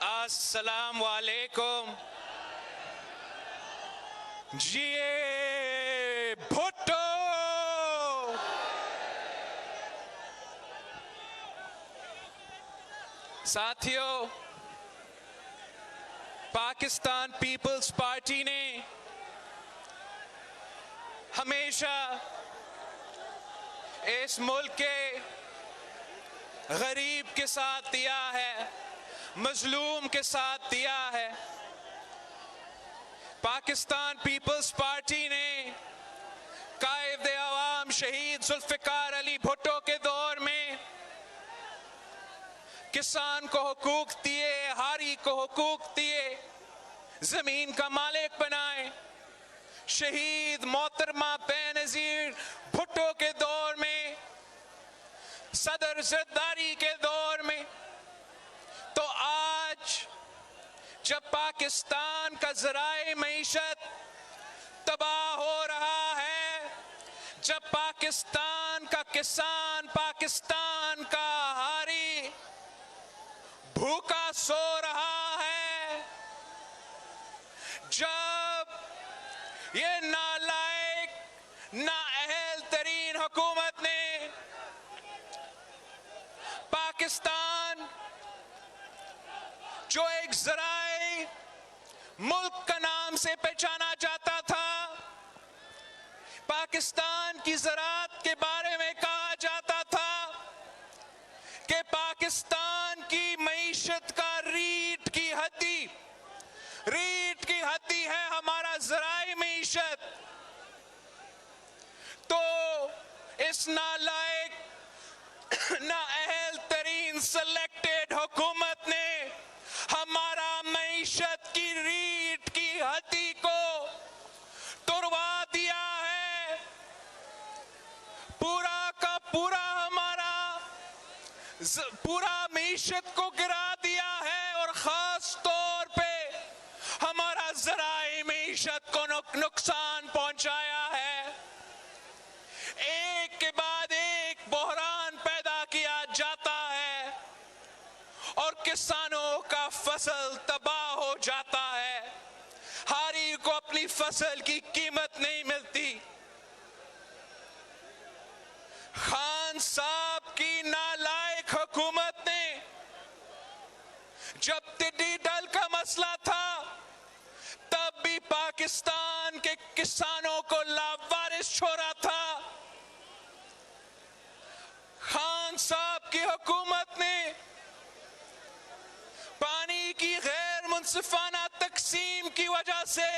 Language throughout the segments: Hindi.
अस्सलाम वालेकुम। जिए भुट्टो। साथियों, पाकिस्तान पीपल्स पार्टी ने हमेशा इस मुल्क के गरीब के साथ दिया है, मजलूम के साथ दिया है। पाकिस्तान पीपल्स पार्टी ने कायदे अवाम शहीद जुल्फिकार अली भुट्टो के दौर में किसान को हुकूक दिए, हारी को हुकूक दिए, जमीन का मालिक बनाए। शहीद मोहतरमा बेनजीर भुट्टो के दौर में, सदर जरदारी के दौर में, तो आज जब पाकिस्तान का ज़राए मईशत तबाह हो रहा है, जब पाकिस्तान का किसान, पाकिस्तान का हारी भूखा सो रहा है, जब ये नालायक नाअहल तरीन हुकूमत ने पाकिस्तान, जो एक ज़राए मुल्क का नाम से पहचाना जाता था, पाकिस्तान की ज़राअत के बारे में कहा जाता था कि पाकिस्तान की मईशत का रीढ़ की हड्डी है हमारा ज़राए मईशत। तो इस नालायक नाअहल तरीन सिलेक्टेड हुकूमत ने हमारा मईशत की रीढ़ की हड्डी को तुड़वा दिया है। पूरा का पूरा हमारा पूरा मईशत को गिरा दिया है और खास तौर पे हमारा ज़राए मईशत को नुकसान पहुंचाया है। एक के बाद एक बहरान पैदा किया जाता है और किसानों का फसल तबाह हो जाता है। हारी को अपनी फसल की कीमत नहीं मिलती। खान साहब की नालायक हुकूमत ने जब टिड्डी दल का मसला था, तब भी पाकिस्तान के किसानों को लावारिस छोड़ा था। खान साहब की हुकूमत ने पानी की गैर मुनसिफाना तकसीम की वजह से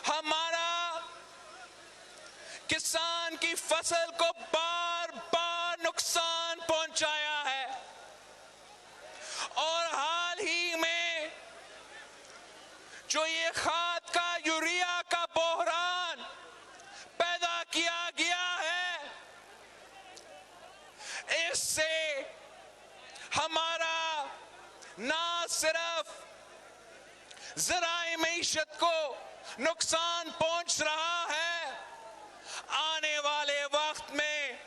हमारा किसान की फसल को बार बार नुकसान पहुंचाया है। और हाल ही में जो ये खाद का, यूरिया का बहरान पैदा किया गया है, इससे हमारा ना सिर्फ ज़राए मईशत को नुकसान पहुंच रहा है, आने वाले वक्त में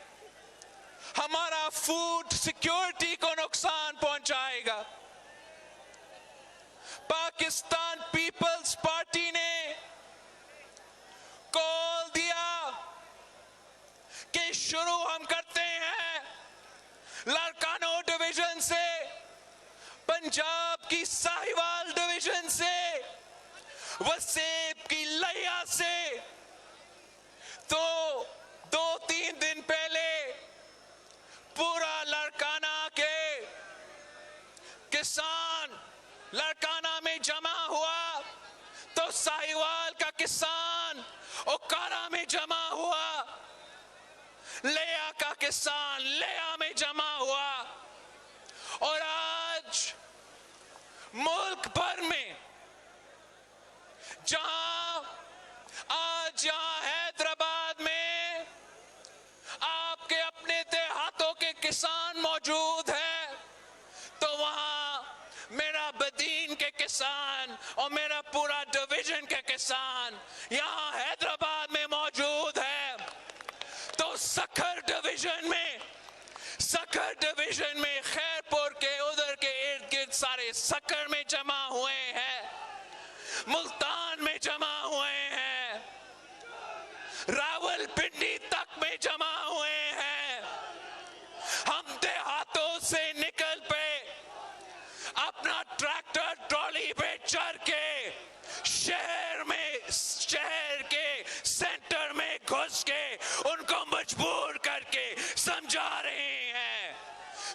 हमारा फूड सिक्योरिटी को नुकसान पहुंचाएगा। पाकिस्तान पीपल्स पार्टी ने कॉल दिया कि शुरू हम करते हैं लारकानो डिवीजन से, पंजाब की साहिवाल डिवीजन से, वसेब की लैया से। तो 2-3 दिन पहले पूरा लारकाना के किसान लारकाना में जमा हुआ, तो साहिवाल का किसान ओकारा में जमा हुआ, लेया का किसान लेया में जमा हुआ। और आज मुल्क भर में जहां हैदराबाद में आपके अपने देहातों के किसान मौजूद है, तो वहां मेरा बदीन के किसान और मेरा पूरा डिवीजन के किसान यहां हैदराबाद में मौजूद है। तो सखर डिवीजन में सकर डिवीजन में खैरपुर के उधर के इर्द गिर्द सारे सकर में जमा हुए हैं, मुल्तान में जमा हुए हैं, रावलपिंडी तक में जमा हुए हैं। हम देहातों से निकल पे अपना ट्रैक्टर ट्रॉली पे चढ़ के शहर के सेंटर में घुस के उनको मजबूर करके समझा रहे हैं,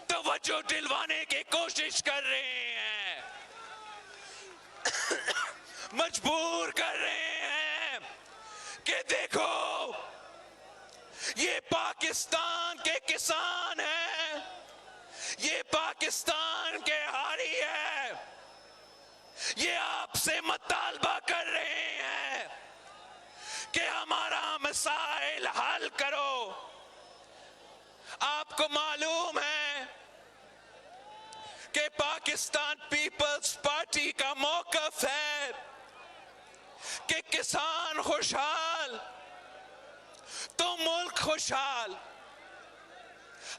तवज्जो दिलवाने की कोशिश कर रहे हैं, मजबूर कर रहे हैं कि देखो ये पाकिस्तान के किसान हैं, ये पाकिस्तान के हारी है, ये आपसे मुतालबा कर रहे हैं कि हमारा मसाइल हल करो। आपको मालूम है कि पाकिस्तान पीपल्स पार्टी का मौकफ है कि किसान खुशहाल तो मुल्क खुशहाल।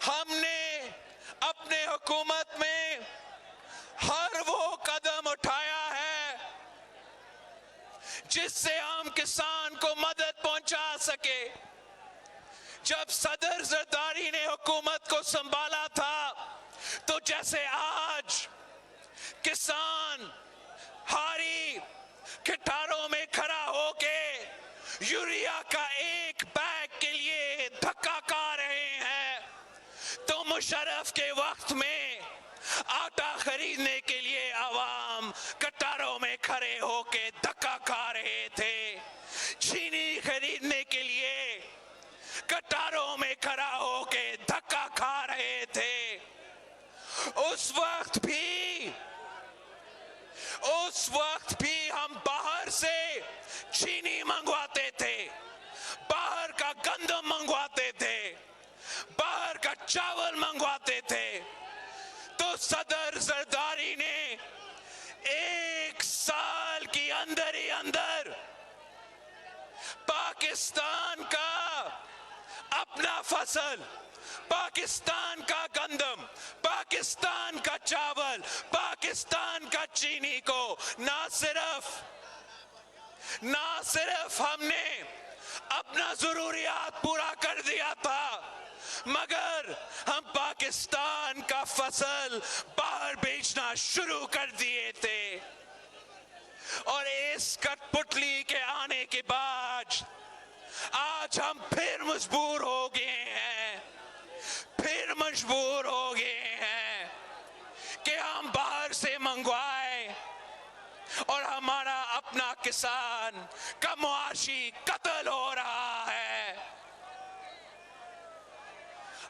हमने अपने हुकूमत में हर वो कदम उठाया है जिससे हम किसान को मदद पहुंचा सके। जब सदर जरदारी ने हुकूमत को संभाला था तो जैसे आज किसान हारी कटारों में खड़ा होके यूरिया का एक बैग के लिए धक्का खा रहे हैं, तो मुशर्रफ के वक्त में आटा खरीदने के लिए आवाम कतारों में खड़े होके धक्का खा रहे थे, चीनी खरीदने के लिए कतारों में खड़ा होके धक्का खा रहे थे। उस वक्त भी हम बाहर से चीनी मंगवाते थे, बाहर का गंदम मंगवाते थे, बाहर का चावल मंगवाते थे। तो सदर जरदारी ने एक साल के अंदर ही अंदर पाकिस्तान का अपना फसल, पाकिस्तान का गंदम, पाकिस्तान का चावल, पाकिस्तान का चीनी को ना सिर्फ हमने अपना जरूरियात पूरा कर दिया था, मगर हम पाकिस्तान का फसल बाहर बेचना शुरू कर दिए थे। और इस कठपुतली के आने के बाद आज हम फिर मजबूर हो गए हैं कि हम बाहर से मंगवाए और हमारा अपना किसान का मुआशी कत्ल हो रहा है।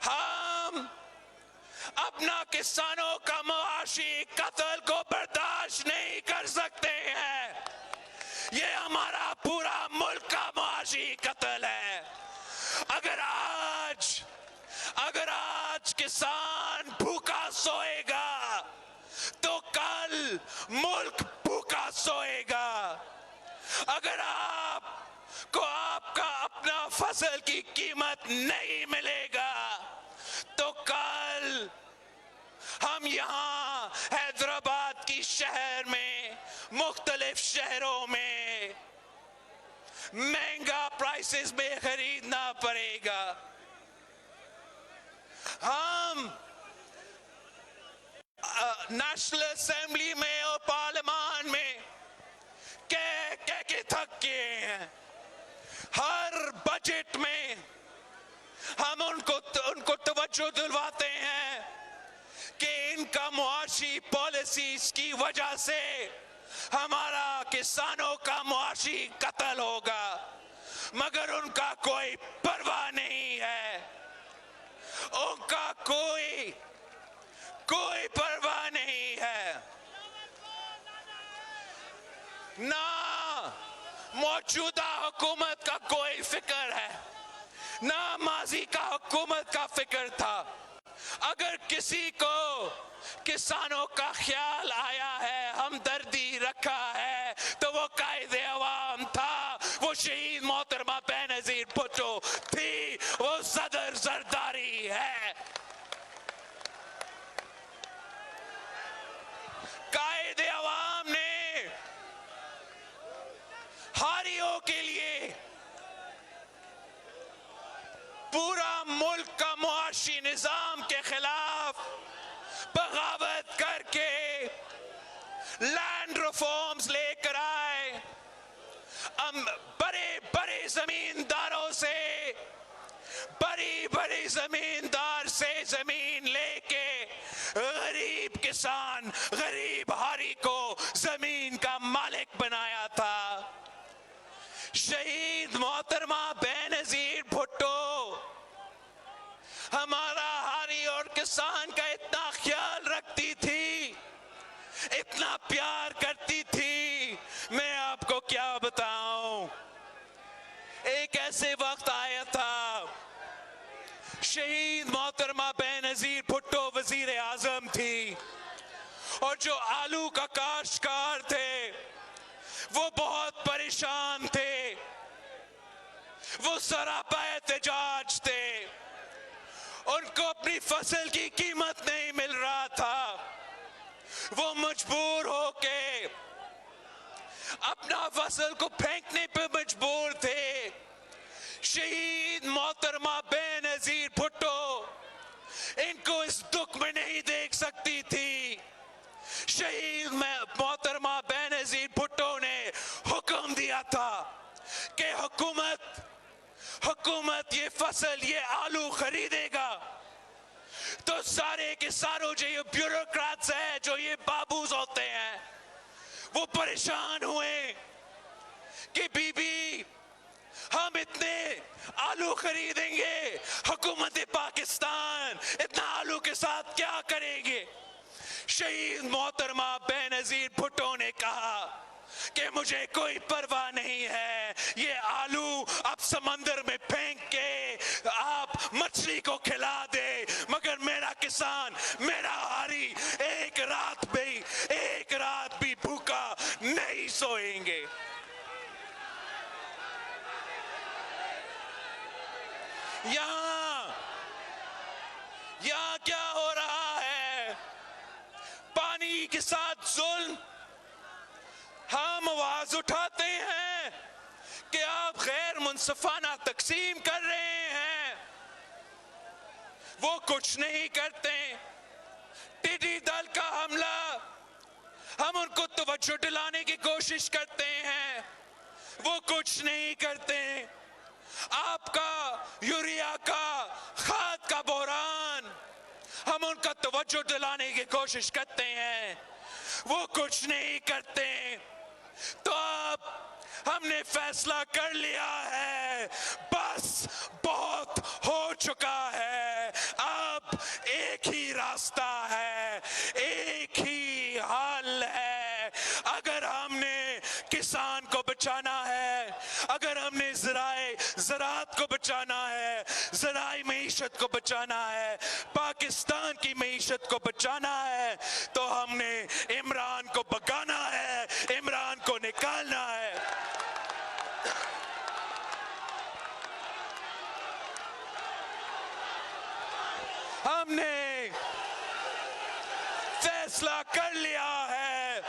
हम अपना किसानों का मुआशी कत्ल को बर्दाश्त नहीं कर सकते हैं। ये हमारा पूरा मुल्क का मुआशी कत्ल है। अगर आज किसान भूखा सोएगा तो कल मुल्क भूखा सोएगा। अगर आपको आपका अपना फसल की कीमत नहीं मिलेगा तो कल हम यहाँ हैदराबाद की शहर में, मुख्तलिफ शहरों में महंगा प्राइसेस में खरीदना पड़ेगा। हम नेशनल असेंबली में और पार्लियामेंट में कह के थक गए हैं। हर बजट में हम उनको तवज्जो दिलवाते हैं कि इनका मुआशी पॉलिसीज की वजह से हमारा किसानों का मुआशी कत्ल होगा, मगर उनका कोई परवाह नहीं है। उनका कोई परवाह नहीं है। ना मौजूदा हुकूमत का कोई फिक्र है, ना माजी का हुकूमत का फिक्र था। अगर किसी को किसानों का ख्याल आया है, हमदर्दी रखा है, तो वो कायदे अवाम था, वो शहीद मोहतरमा बेनजीर भुट्टो थी, वो सदर जरदारी है। निजाम के खिलाफ बगावत करके लैंड रिफॉर्म्स लेकर आए, बड़े बड़े जमींदारों से, बड़ी बड़ी जमींदार से जमीन लेके गरीब किसान, गरीब हारी को जमीन का मालिक बनाया था। शहीद मोहतरमा बेनजीर भुट्टो हमारा हारी और किसान का इतना ख्याल रखती थी, इतना प्यार करती थी, मैं आपको क्या बताऊं। एक ऐसे वक्त आया था, शहीद मोहतरमा बेनजीर भुट्टो वजीर आजम थी और जो आलू का काश्तकार थे वो बहुत परेशान थे, वो सरापा एहतजाज थे, उनको अपनी फसल की कीमत नहीं मिल रहा था, वो मजबूर होके अपना फसल को फेंकने पे मजबूर थे। शहीद मोहतरमा बेनजीर भुट्टो इनको इस दुख में नहीं देख सकती थी। शहीद मोहतरमा बेनजीर भुट्टो ने हुक्म दिया था कि हुकूमत ये फसल, ये आलू खरीदेगा तो सारे के सारों जो ये ब्यूरोक्रेट्स हैं, जो ये बाबूज होते हैं, वो परेशान हुए कि बीबी हम इतने आलू खरीदेंगे, हुकूमत पाकिस्तान इतना आलू के साथ क्या करेंगे। शहीद मोहतरमा बेनजीर भुट्टो ने कहा कि मुझे कोई परवाह नहीं है, ये आलू आप समंदर में फेंक के आप मछली को खिला दे, मगर मेरा किसान, मेरा हारी एक रात भी भूखा नहीं सोएंगे। यहाँ क्या हो रहा है? पानी के साथ जुल्म। हम आवाज उठाते हैं कि आप गैर मुनसिफाना तकसीम कर रहे हैं, वो कुछ नहीं करते। टिड्डी दल का हमला, हम उनको तवज्जो दिलाने की कोशिश करते हैं, वो कुछ नहीं करते। आपका यूरिया का, खाद का बहरान, हम उनका तवज्जो दिलाने की कोशिश करते हैं, वो कुछ नहीं करते। तो अब हमने फैसला कर लिया है, बस बहुत हो चुका है। अब एक ही रास्ता है, एक ही हल है। अगर हमने किसान को बचाना है, अगर हमने ज़राअत को बचाना है, ज़राई मईशत को बचाना है, पाकिस्तान की मईशत को बचाना है, तो हमने इमरान को भगाना है, इमरान को निकालना है। हमने फैसला कर लिया है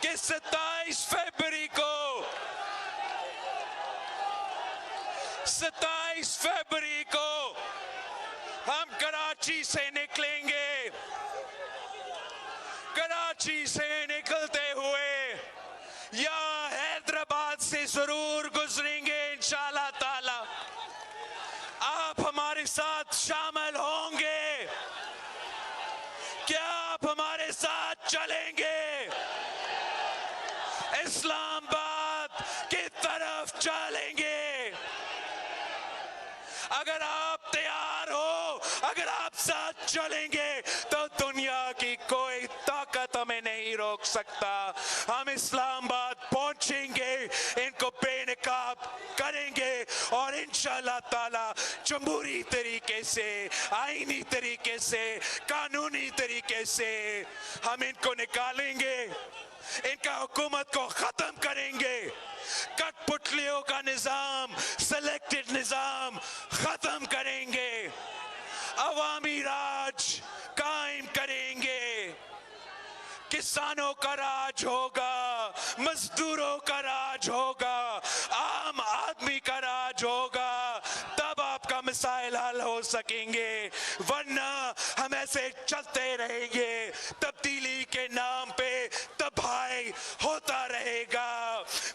कि 27 फरवरी को हम कराची से निकलेंगे। कराची से निकलते हुए या हैदराबाद से जरूर गुजरेंगे इंशाअल्लाह ताला। आप हमारे साथ शामिल होंगे? क्या आप हमारे साथ चलेंगे? इस्लामाबाद की तरफ चलेंगे? अगर आप तैयार हो, अगर आप साथ चलेंगे, तो दुनिया की कोई ताकत हमें नहीं रोक सकता। हम इस्लामाबाद पहुंचेंगे, इनको बेनकाब करेंगे और इंशाअल्लाह ताला जमहूरी तरीके से, आईनी तरीके से, कानूनी तरीके से हम इनको निकालेंगे, इनका हुकूमत को खत्म करेंगे। कठपुतलियों का निजाम, सिलेक्टेड निजाम खत्म करेंगे, अवामी राज कायम करेंगे। किसानों का राज होगा, मजदूरों का राज होगा, आम आदमी का राज होगा। तब आपका मसाइल ऐलान हो सकेंगे, वरना हम ऐसे चलते रहेंगे। तब्दीली के नाम पे तबाही होता रहेगा।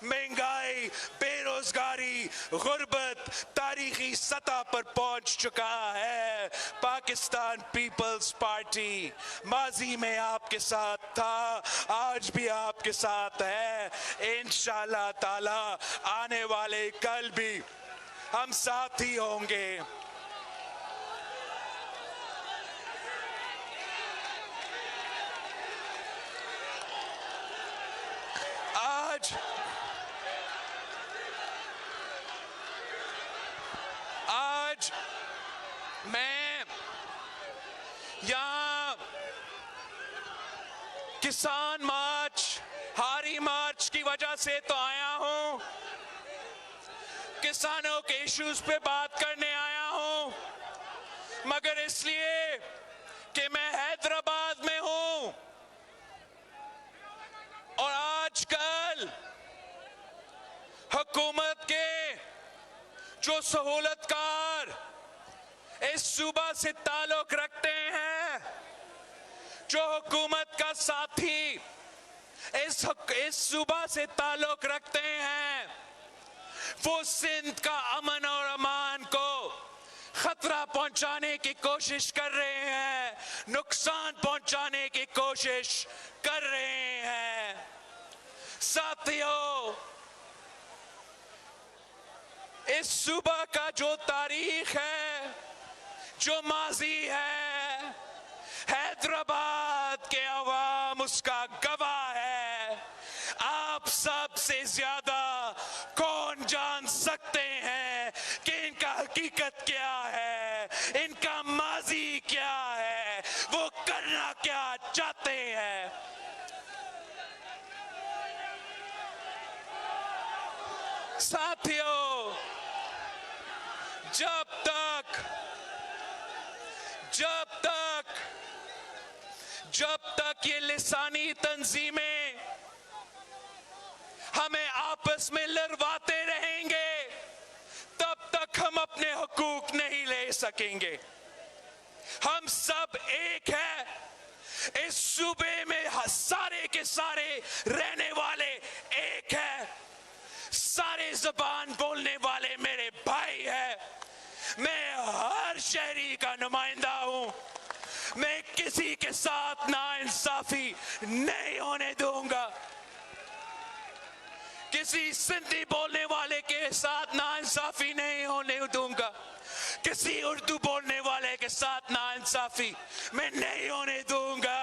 महंगाई, बेरोजगारी, गुर्बत तारीखी सतह पर पहुंच चुका है। पाकिस्तान पीपल्स पार्टी माजी में आपके साथ था, आज भी आपके साथ है। इंशाअल्लाह ताला आने वाले कल भी हम साथ ही होंगे। आज मैं यहाँ किसान मार्च, हारी मार्च की वजह से तो आया हूं, किसानों के इश्यूज पे बात करने आया हूं, मगर इसलिए कि मैं हैदराबाद में हूं और आजकल हुकूमत के जो सहूलतकार इस सूबा से ताल्लुक रखते हैं, जो हुकूमत का साथी इस सूबा से ताल्लुक रखते हैं, वो सिंध का अमन और अमान को खतरा पहुंचाने की कोशिश कर रहे हैं, नुकसान पहुंचाने की कोशिश कर रहे हैं। साथियों, इस सूबा का जो तारीख है, जो माजी है, हैदराबाद के अवाम उसका गवाह है। आप सबसे ज्यादा कौन जान सकते हैं कि इनका हकीकत क्या है, इनका माजी क्या है, वो करना क्या चाहते हैं। साथियों, जब तक ये लिसानी तंजीमें हमें आपस में लड़वाते रहेंगे, तब तक हम अपने हुकूक नहीं ले सकेंगे। हम सब एक है, इस सूबे में सारे के सारे रहने वाले एक है, सारे जबान बोलने वाले मेरे भाई है। मैं हर शहरी का नुमाइंदा हूं। मैं किसी के साथ नाइंसाफी नहीं होने दूंगा, किसी सिंधी बोलने वाले के साथ नाइंसाफी नहीं होने दूंगा, किसी उर्दू बोलने वाले के साथ नाइंसाफी मैं नहीं होने दूंगा,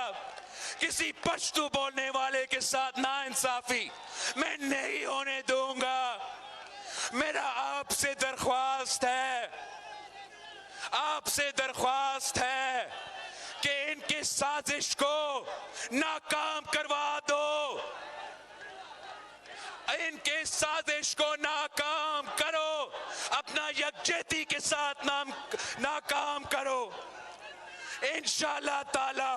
किसी पश्तो बोलने वाले के साथ नाइंसाफी मैं नहीं होने दूंगा। मेरा आपसे दरख्वास्त है कि इनकी साजिश को नाकाम करवा दो, इनके साजिश को नाकाम करो, अपना यकजहती के साथ नाकाम करो। इंशाअल्लाह ताला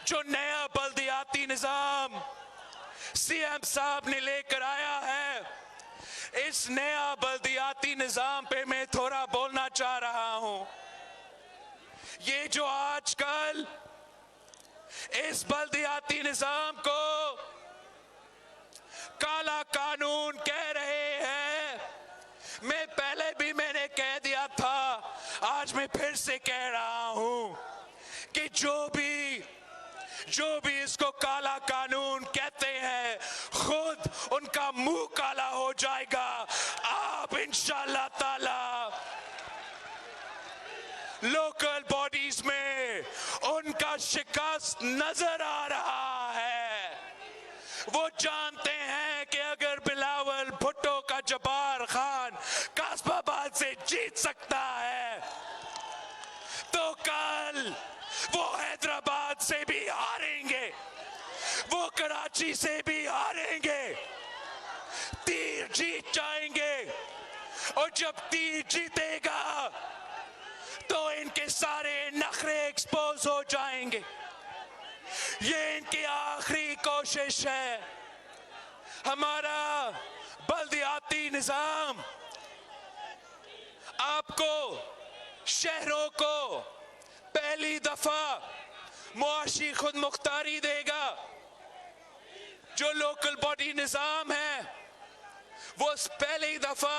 जो नया बल्दियाती निजाम सीएम साहब ने लेकर आया है, इस नया बल्दियाती निजाम पे मैं थोड़ा बोलना चाह रहा हूं। ये जो आजकल इस बल्दियाती निजाम को काला कानून कह रहे हैं, मैं पहले भी मैंने कह दिया था, आज मैं फिर से कह रहा हूं कि जो भी इसको काला कानून कहते हैं, खुद उनका मुंह काला हो जाएगा। आप इंशाअल्लाह ताला लोकल बॉडीज में उनका शिकस्त नजर आ रहा है। वो जानते हैं कि अगर बिलावल भुट्टो का जब्बार खान कासबाबाद से जीत सकता है, तो कल वो हैदराबाद से भी हारेंगे, वो कराची से भी हारेंगे, तीर जीत जाएंगे। और जब तीर जीतेगा तो इनके सारे नखरे एक्सपोज हो जाएंगे। ये इनकी आखिरी कोशिश है। हमारा बल्दियाती निजाम आपको शहरों को पहली दफा मुआशी खुद मुख्तारी देगा। जो लोकल बॉडी निजाम है वो पहली दफा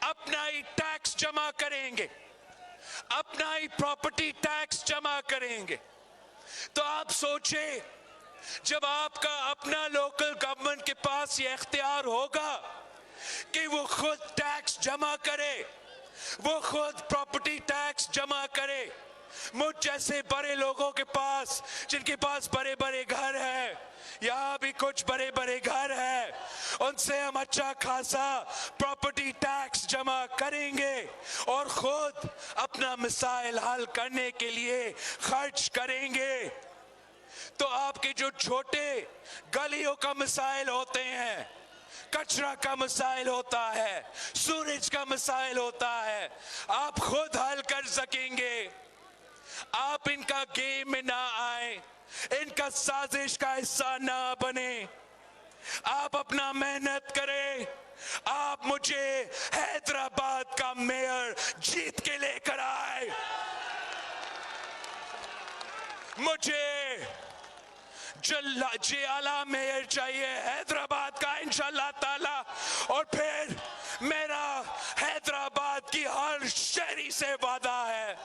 अपना ही टैक्स जमा करेंगे, अपना ही प्रॉपर्टी टैक्स जमा करेंगे। तो आप सोचे, जब आपका अपना लोकल गवर्नमेंट के पास ये इख्तियार होगा कि वो खुद टैक्स जमा करे, वो खुद प्रॉपर्टी टैक्स जमा करे, मुझ जैसे बड़े लोगों के पास, जिनके पास बड़े बड़े घर है, यहाँ भी कुछ बड़े बड़े घर है, उनसे हम अच्छा खासा प्रॉपर्टी टैक्स जमा करेंगे और खुद अपना मसाइल हल करने के लिए खर्च करेंगे। तो आपके जो छोटे गलियों का मसाइल होते हैं, कचरा का मसाइल होता है, सूरज का मसाइल होता है, आप खुद हल कर सकेंगे। आप इनका गेम में ना आए, इनका साजिश का हिस्सा ना बने। आप अपना मेहनत करें। आप मुझे हैदराबाद का मेयर जीत के लेकर आए। मुझे जियाला मेयर चाहिए हैदराबाद का इंशाल्लाह ताला, और फिर मेरा हैदराबाद की हर शहरी से वादा है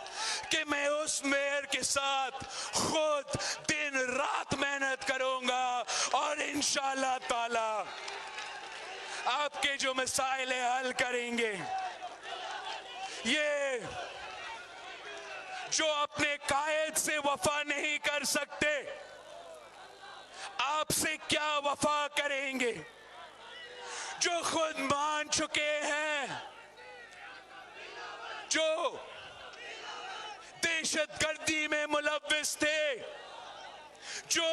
कि मैं उस मेयर के साथ खुद दिन रात मेहनत करूंगा और इंशाल्लाह ताला आपके जो मसाइल हल करेंगे। ये जो अपने कायद से वफा नहीं कर सकते, आपसे क्या वफा करेंगे? जो खुद मान चुके हैं, जो दहशतगर्दी में मुलव्विस थे, जो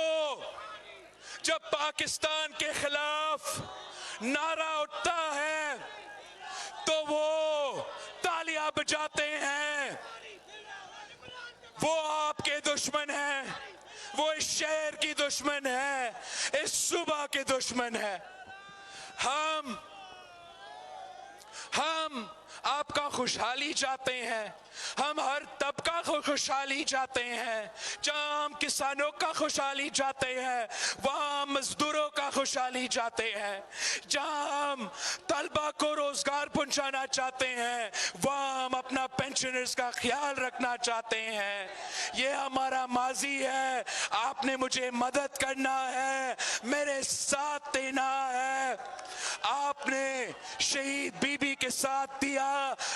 जब पाकिस्तान के खिलाफ नारा उठता है तो वो तालियां बजाते हैं, वो आपके दुश्मन हैं, वो इस शहर की दुश्मन है, इस सूबा के दुश्मन है। हम आपका खुशहाली चाहते हैं, हम हर तबका को खुशहाली चाहते हैं। जहां हम किसानों का खुशहाली चाहते हैं, वहां हम मजदूरों का खुशहाली चाहते हैं। जहां हम तलबा को रोजगार पहुंचाना चाहते हैं, वहां हम अपना पेंशनर्स का ख्याल रखना चाहते हैं। ये हमारा माजी है। आपने मुझे मदद करना है, मेरे साथ देना है। आपने शहीद बीबी के साथ दिया,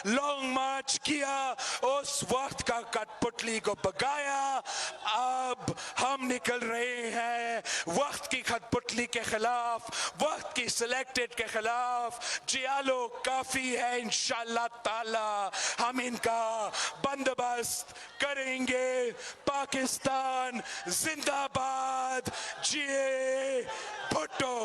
लॉन्ग मार्च किया, उस वक्त का कठपुतली को भगाया। अब हम निकल रहे हैं वक्त की कठपुतली के खिलाफ, वक्त की सिलेक्टेड के खिलाफ। जियालो काफी है, इंशाल्लाह ताला हम इनका बंदोबस्त करेंगे। पाकिस्तान जिंदाबाद, जिए भुट्टो।